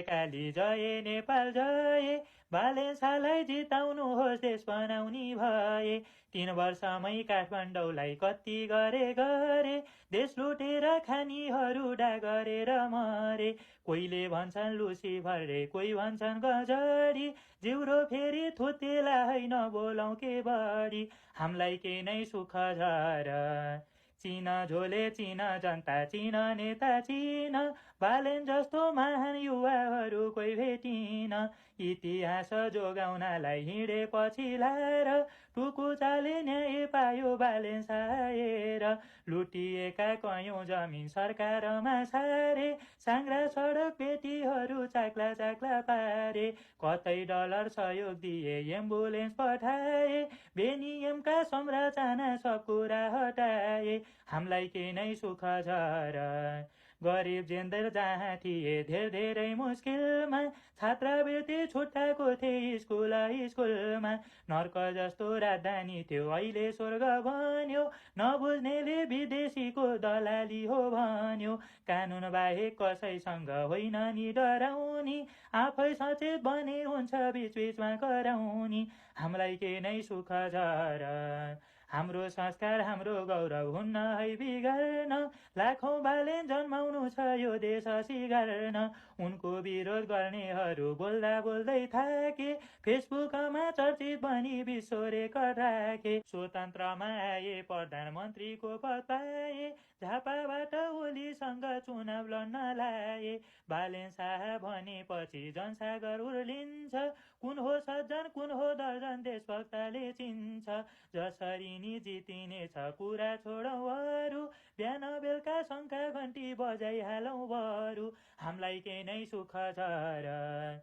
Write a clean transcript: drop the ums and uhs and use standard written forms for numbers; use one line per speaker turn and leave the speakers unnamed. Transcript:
काली जय नेपाल जय, बालेन्सालाई जिताउनुहोस् देश बनाउने भए। 3 वर्षमै काठमाडौँलाई कति गरे, देश लुटेर खानीहरू डा गरेर मरे। कोहीले भन्छन् लुसिफर रे, कोही भन्छन् गजडी, जिउरो फेरि थुतेला होइन बोलौँ के बढी। हामीलाई के नै सुख छ र, चिन झोले चिन जनता चिन नेता चिन, बालेन जस्तो महान युवाहरू कोही भेटिन। इतिहास जोगाउनलाई हिँडेपछि लाएर, टुकुचाले न्याय पायो बालेन साएर। लुटिएका कयौं जमिन सरकारमा सारे, साङ्ग्रा सडक पेटीहरू चाक्ला चाक्ला पारे। कतै डलर सहयोग दिए एम्बुलेन्स पठाए, बेनियमका संरचना सब कुरा हटाए। हामीलाई के नै सुख छ र, गरिब जेन्दर जहाँ थिए धेर धेरै मुस्किलमा, छात्रवृत्ति छुट्टाएको थिए स्कुलमा। नर्क जस्तो राजधानी थियो अहिले स्वर्ग बन्यो, नबुझ्नेले विदेशीको दलाली हो भन्यो। कानुन बाहेक कसैसँग होइन नि डराउनी, आफै सचेत बने हुन्छ बीचमा कराउनी। हामीलाई के नै सुख छ र, हाम्रो संस्कार हाम्रो गौरव हुन्न है बिगार्न, लाखौं बालेन जन्माउनु छ यो देश सिगार्न। उनको विरोध गर्नेहरू बोल्दा बोल्दै थाके, फेसबुकमा चर्चित बनी विश्व रेकर्ड राखे। स्वतन्त्रमा आए प्रधानमन्त्रीको पद पाए, झापाबाट ओलीसँग चुनाव लड्न लाए। बालेन शाह भनेपछि जनसागर उर्लिन्छ, कुन हो सज्जन कुन हो दर्जन देशभक्तले चिन्छ। जसरी नि जितिनेछ कुरा छोडौँ अरू, बिहान बेलुका शङ्का घन्टी बजाइहालौँ बरु। हामीलाई के नै सुख छ र,